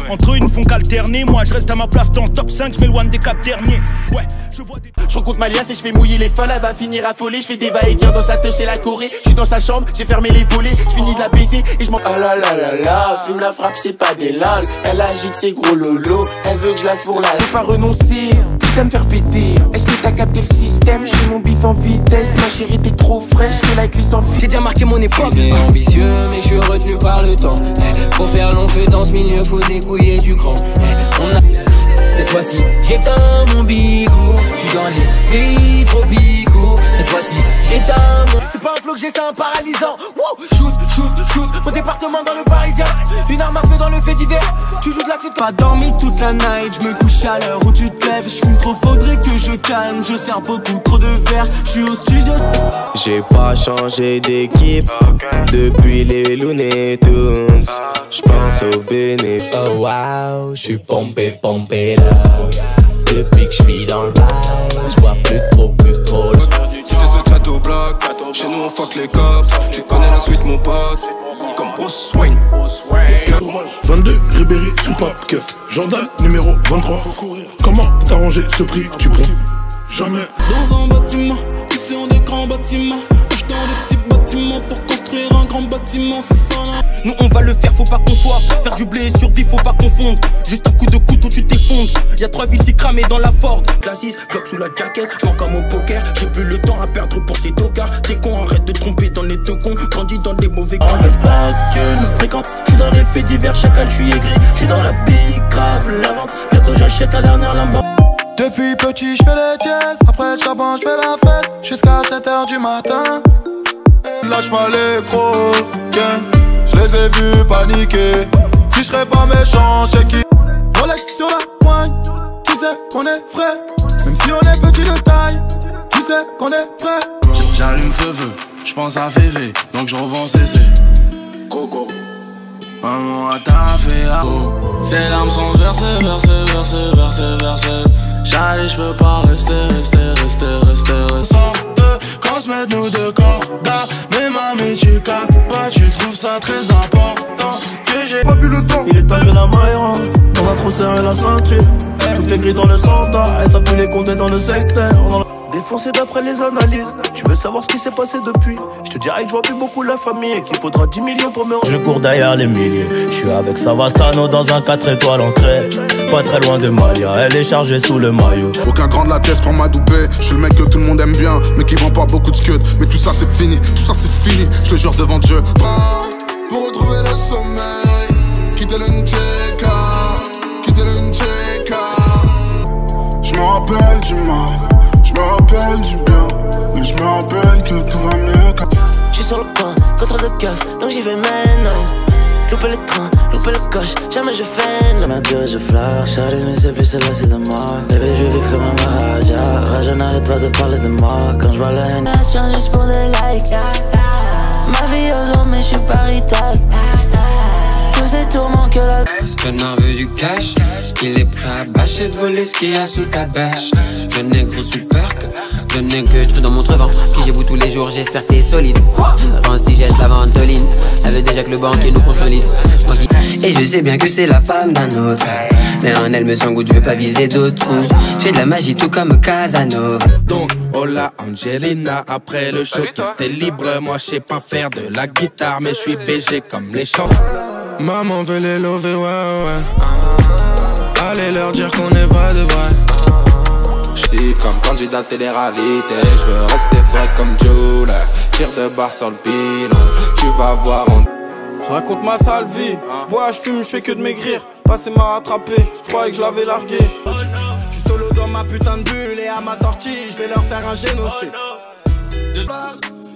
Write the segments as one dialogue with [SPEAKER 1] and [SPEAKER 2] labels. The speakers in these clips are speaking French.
[SPEAKER 1] Entre eux ils ne font qu'alterner. Moi je reste à ma place dans le top 5, je m'éloigne des 4 derniers. Ouais, je vois des...
[SPEAKER 2] Je rencontre ma liasse et je fais mouiller les folles. Elle va finir affolée, je fais des va-et-vient dans sa touche et la Corée. Je suis dans sa chambre, j'ai fermé les volets. Je finis de la baiser et je m'en... Ah là là là là, fume la frappe, c'est pas des lol. Elle agite ses gros lolos, elle veut que je la fourre là. Je peux pas renoncer, putain me faire péter. Est-ce que t'as capté le système? J'ai mon bif en vitesse, ma chérie t'es trop fraîche, que la glisse sans fil. J'ai déjà marqué mon époque.
[SPEAKER 3] Je suis ambitieux mais je suis retenu par le temps. Pour faire long feu dans ce milieu faut découiller du cran. On a... Cette fois-ci j'éteins mon bigou. J'suis dans les pays tropicaux. Cette fois-ci j'éteins mon... C'est pas un flow que j'ai, c'est un paralysant. Wow. Shoot, shoot, shoot. Mon département dans le Parisien. Une arme à feu dans le fait divers. Tu joues de la flûte.
[SPEAKER 2] Pas dormi toute la night, je me couche à l'heure où tu te lèves. J'fume trop, faudrait que je calme. Je sers beaucoup trop de verre, j'suis au studio.
[SPEAKER 4] J'ai pas changé d'équipe depuis les Looney Tunes. J'pense au bénéfice.
[SPEAKER 3] Oh wow, j'suis pompé là. Depuis que j'suis dans le bail, j'bois plus trop.
[SPEAKER 5] Si t'es secrète au bloc, chez nous on fuck les cops. Tu connais la suite mon pote, comme Bruce Wayne.
[SPEAKER 6] 22, Ribéry, soupape, keuf. Jordan, numéro 23. Comment t'arranger ce prix, tu prends jamais.
[SPEAKER 7] Dans un bâtiment, tu sais on est grands bâtiments. J'suis dans des petits bâtiments pour construire un grand bâtiment, c'est ça là.
[SPEAKER 2] Nous on va le faire, faut pas qu'on foire. Faire du blé et survie, faut pas confondre. Juste un coup de couteau, tu t'effondres. Y'a 3 villes si cramées dans la Ford. Classis, bloc sous la jaquette, j'm'en comme au poker. J'ai plus le temps à perdre pour ces tocards. T'es con, arrête de tromper dans les deux cons. Grandis dans des mauvais camps. Pas que nous fréquente. J'suis dans les faits divers, chacal, j'suis aigri. J'suis dans la big grave, la vente. Bientôt j'achète la dernière lampe.
[SPEAKER 7] Depuis petit j'fais les dièses, après le charbon j'fais la fête. Jusqu'à 7h du matin. Lâche pas les croquins. Je les ai vus paniquer. Si je serais pas méchant, c'est qui? Rolex sur la poigne, tu sais qu'on est frais. Même si on est petit de taille, tu sais qu'on est prêt.
[SPEAKER 5] J'allume feu, j'pense à Févé, donc je revends CC. Coco. Maman a taffé à eau. Ces larmes sont versées. J'allais, j'peux pas rester. Quand se mettent nous deux cordas. Mais mamie tu captes pas, tu trouves ça très important. Que j'ai
[SPEAKER 6] Pas vu le temps,
[SPEAKER 4] Il est temps que la maille rentre. On a trop serré la ceinture. Tout est gris dans le centre. Et ça peut les compter dans le secteur. Défoncé d'après les analyses. Tu veux savoir ce qui s'est passé depuis? Je te dirais que je vois plus beaucoup la famille et qu'il faudra 10 millions pour me... Je cours derrière les milliers. Je suis avec Savastano dans un 4 étoiles entrée. Pas très loin de Malia, elle est chargée sous le maillot.
[SPEAKER 6] Aucun grand de la caisse prend ma doupée. Je suis le mec que tout le monde aime bien, mais qui vend pas beaucoup de scud. Mais tout ça c'est fini, je te jure devant Dieu.
[SPEAKER 7] Pour retrouver le sommeil, quitter le Ncheka.
[SPEAKER 6] Je me rappelle du mal, je me rappelle du bien, mais je me rappelle que tout va mieux quand...
[SPEAKER 3] J'suis sur le coin, contre de casse, donc j'y vais maintenant. Louper le train, louper le coche, jamais je freine. Jamais pire je flash, Charlie ne sait plus celle-là c'est de moi. Bébé je vais vivre comme un Maharaja. Rage n'arrête pas de parler de moi quand je vois la haine. Juste pour des likes. Ma vie aux hommes mais je suis pas rital. Tous ces tourments que la...
[SPEAKER 8] Connard veut du cash, il est prêt à bâcher de voler ce qu'il y a sous ta bâche. Je n'ai gros sous perk, je n'ai que truc dans mon trevant. Qui j'ai vous tous les jours, j'espère que t'es solide. Ransti jette la ventoline, elle veut déjà que le banquier nous consolide. Et je sais bien que c'est la femme d'un autre, mais en elle me sent goût, je veux pas viser d'autres trous. Je fais de la magie tout comme Casanova.
[SPEAKER 5] Donc, hola Angelina, après le showcase t'es libre. Moi je sais pas faire de la guitare, mais je suis BG comme les chants. Maman veut les lover, ouais. Allez leur dire qu'on est vrai de vrai. J'cible comme candidat télé-réalité. J'veux rester vrai comme Jules. Tire de barre sur le pilon. Tu vas voir on...
[SPEAKER 9] Je raconte ma sale vie. J'bois, j'fume, j'fais que de maigrir. Passé m'a rattrapé, j'croyais que je l'avais largué. J'suis solo dans ma putain de bulle. Et à ma sortie, j'vais leur faire un génocide.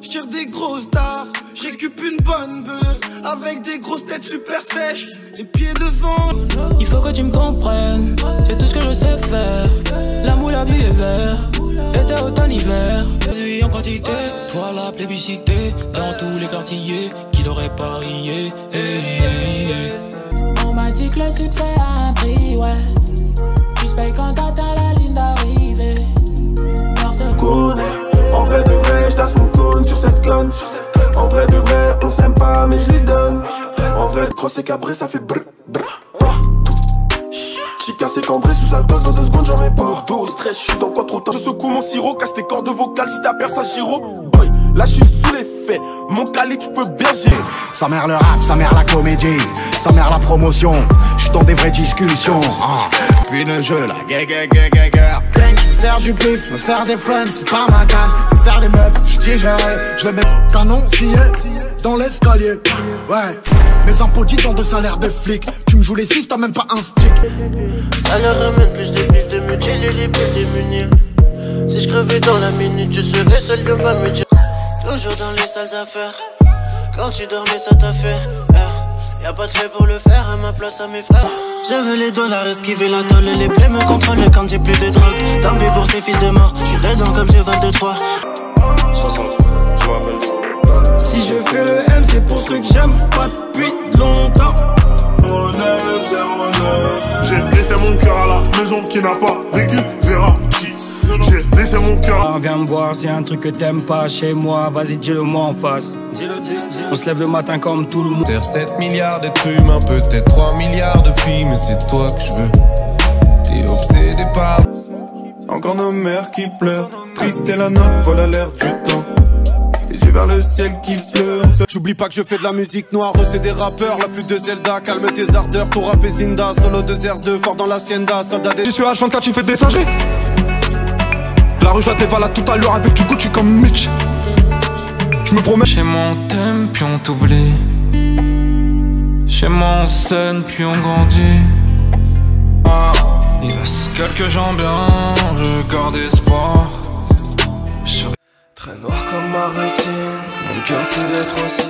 [SPEAKER 9] J'tire des grosses tares, j'récup une bonne bœuf. Avec des grosses têtes super sèches, les pieds devant.
[SPEAKER 3] Il faut que tu me comprennes, c'est tout ce que je sais faire. La moule à billet vert, été, automne, hiver. Produit en quantité, voilà la plébiscité. Dans tous les quartiers, qui l'aurait parié. On m'a dit que le succès a un prix, ouais. Tu se payes quand t'atteins la ligne d'arrivée.
[SPEAKER 4] En vrai de vrai, j'tasse mon cône sur cette conne. En vrai de vrai, on s'aime pas mais je lui donne. En vrai, cross et cabré ça fait brr brr. cambré sous alcool dans 2 secondes, j'en mets pas. Dos, stress, je suis dans quoi trop tard. Je secoue mon sirop, casse tes cordes vocales si t'appelles ça Giro. Boy, là je suis sous l'effet, mon calibre je peux bien gérer.
[SPEAKER 10] Sa mère le rap, sa mère la comédie, sa mère la promotion. J'suis dans des vraies discussions. Puis le jeu là, je vais faire du bif, me faire des friends, c'est pas ma canne. Me faire les meufs, j'digérerai. Je vais mettre canon scié dans l'escalier. Ouais, mes impôts 10 ans de salaire de flic. Tu me joues les 6, t'as même pas un stick.
[SPEAKER 3] Ça leur ramène plus de bif de mutiler les plus démunis. Si je crevais dans la minute, je serais seul, viens pas me dire. Toujours dans les sales affaires. Quand tu dormais, ça t'a fait. Y'a pas de fait pour le faire, à ma place à mes frères. Je veux les dollars, esquiver la tôle. Les plaies me contrôlent quand j'ai plus de drogue. Tant pis pour ces fils de mort, j'suis dedans comme cheval de Troie.
[SPEAKER 1] 60, je me rappelle. Si je fais le M, c'est pour ceux que j'aime pas depuis longtemps.
[SPEAKER 6] 09, 09. J'ai laissé mon cœur à la maison qui n'a pas vécu, verra qui. J'ai laissé mon cœur.
[SPEAKER 1] Viens me voir, c'est un truc que t'aimes pas chez moi. Vas-y, dis-le moi en face. On se lève le matin comme tout le monde.
[SPEAKER 11] Terre 7 milliards d'êtres humains, peut-être 3 milliards de filles, mais c'est toi que je veux. T'es obsédé par.
[SPEAKER 4] Encore nos mères qui pleurent, triste et la note, voilà l'air du temps. Les yeux vers le ciel qui pleure.
[SPEAKER 9] J'oublie pas que je fais de la musique noire, c'est des rappeurs. La flûte de Zelda, calme tes ardeurs. Ton rap est Zinda, solo de R2, fort dans l'hacienda. Soldat des.
[SPEAKER 4] Je suis H24, tu fais des singeries. La rue je la dévalade tout à l'heure avec du Gucci comme Mitch. Je me promets.
[SPEAKER 12] Chez moi on t'aime puis on t'oublie. Chez moi on scène puis on grandit. Il reste quelques gens bien, je garde espoir.
[SPEAKER 4] Très noir comme ma rétine, mon cœur c'est l'être aussi.